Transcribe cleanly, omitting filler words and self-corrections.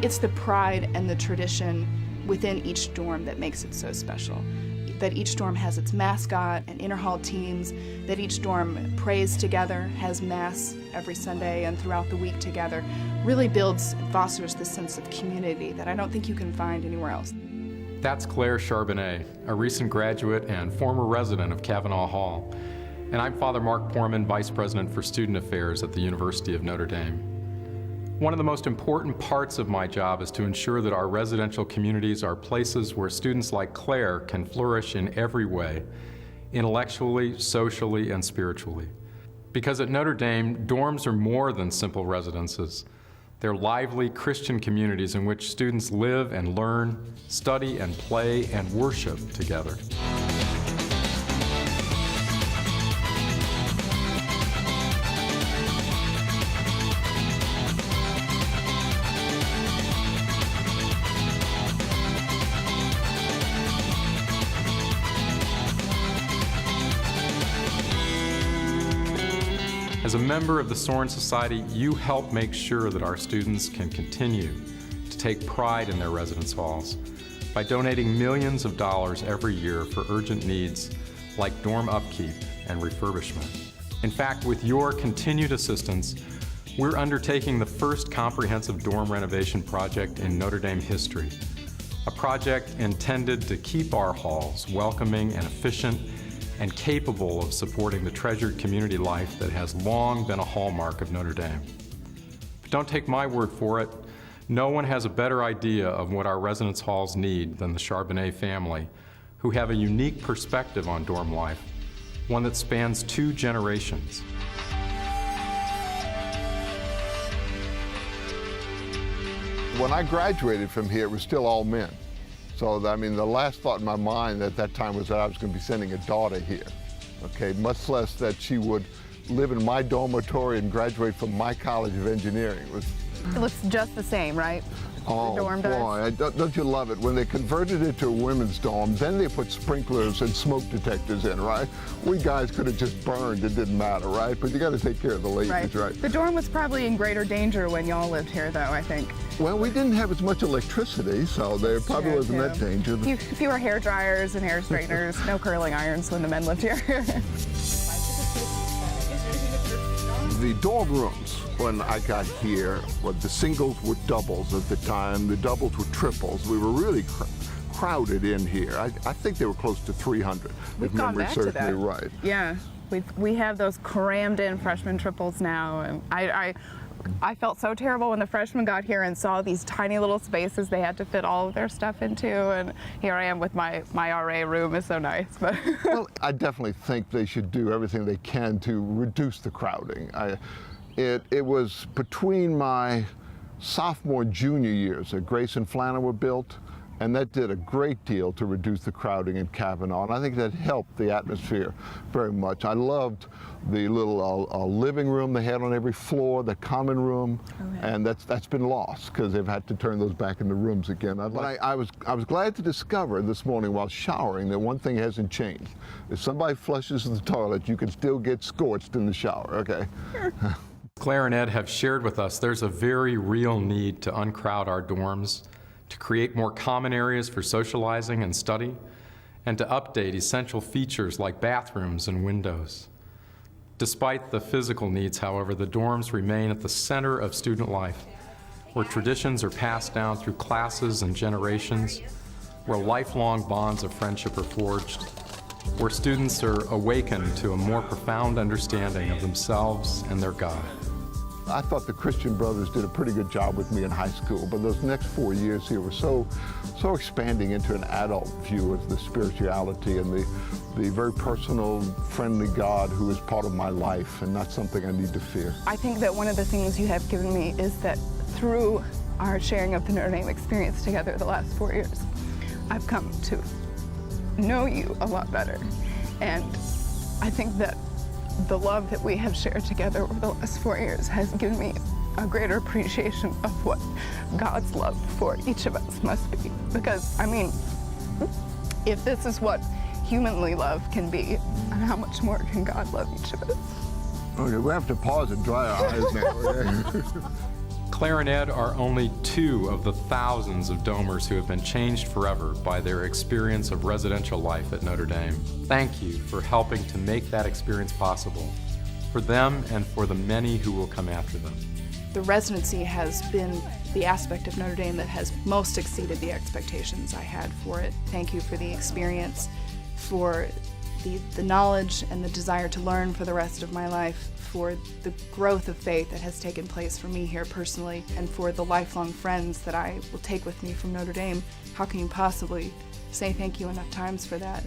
It's the pride and the tradition within each dorm that makes it so special. That each dorm has its mascot and inter-hall teams, that each dorm prays together, has mass every Sunday and throughout the week together, really builds and fosters this sense of community that I don't think you can find anywhere else. That's Claire Charbonnet, a recent graduate and former resident of Cavanaugh Hall. And I'm Father Mark Poorman, Vice President for Student Affairs at the University of Notre Dame. One of the most important parts of my job is to ensure that our residential communities are places where students like Claire can flourish in every way, intellectually, socially, and spiritually. Because at Notre Dame, dorms are more than simple residences. They're lively Christian communities in which students live and learn, study and play and worship together. As a member of the Sorin Society, you help make sure that our students can continue to take pride in their residence halls by donating millions of dollars every year for urgent needs like dorm upkeep and refurbishment. In fact, with your continued assistance, we're undertaking the first comprehensive dorm renovation project in Notre Dame history, a project intended to keep our halls welcoming and efficient and capable of supporting the treasured community life that has long been a hallmark of Notre Dame. But don't take my word for it. No one has a better idea of what our residence halls need than the Charbonnet family, who have a unique perspective on dorm life, one that spans 2 generations. When I graduated from here, it was still all men. So, I mean, the last thought in my mind at that time was that I was going to be sending a daughter here, okay? Much less that she would live in my dormitory and graduate from my College of Engineering. It looks just the same, right? Oh, the dorm boy, don't you love it? When they converted it to a women's dorm, then they put sprinklers and smoke detectors in, right? We guys could have just burned, it didn't matter, right? But you got to take care of the ladies, right? The dorm was probably in greater danger when y'all lived here, though, I think. Well, we didn't have as much electricity, so there probably wasn't that danger. Fewer hair dryers and hair straighteners, no curling irons when the men lived here. The dorm rooms, when I got here, the singles were doubles at the time, the doubles were triples. We were really crowded in here. I think they were close to 300, if memory serves me right. Yeah, we have those crammed in freshman triples now. And I felt so terrible when the freshmen got here and saw these tiny little spaces they had to fit all of their stuff into, and here I am with my RA room. Is so nice. But well, I definitely think they should do everything they can to reduce the crowding. It was between my sophomore and junior years that Grace and Flanner were built, and that did a great deal to reduce the crowding in Cavanaugh, and I think that helped the atmosphere very much. I loved the little living room they had on every floor, the common room, and that's been lost because they've had to turn those back into rooms again. I was glad to discover this morning while showering that one thing hasn't changed. If somebody flushes the toilet, you can still get scorched in the shower, okay? Claire and Ed have shared with us there's a very real need to uncrowd our dorms, to create more common areas for socializing and study, and to update essential features like bathrooms and windows. Despite the physical needs, however, the dorms remain at the center of student life, where traditions are passed down through classes and generations, where lifelong bonds of friendship are forged, where students are awakened to a more profound understanding of themselves and their God. I thought the Christian brothers did a pretty good job with me in high school, but those next 4 years here were so expanding into an adult view of the spirituality and the very personal, friendly God who is part of my life and not something I need to fear. I think that one of the things you have given me is that through our sharing of the Notre Dame experience together the last 4 years, I've come to know you a lot better. And I think that the love that we have shared together over the last 4 years has given me a greater appreciation of what God's love for each of us must be. Because, I mean, if this is what humanly love can be, how much more can God love each of us? Okay, we have to pause and dry our eyes now. Claire and Ed are only two of the thousands of Domers who have been changed forever by their experience of residential life at Notre Dame. Thank you for helping to make that experience possible, for them and for the many who will come after them. The residency has been the aspect of Notre Dame that has most exceeded the expectations I had for it. Thank you for the experience, for the knowledge and the desire to learn for the rest of my life, for the growth of faith that has taken place for me here personally, and for the lifelong friends that I will take with me from Notre Dame. How can you possibly say thank you enough times for that?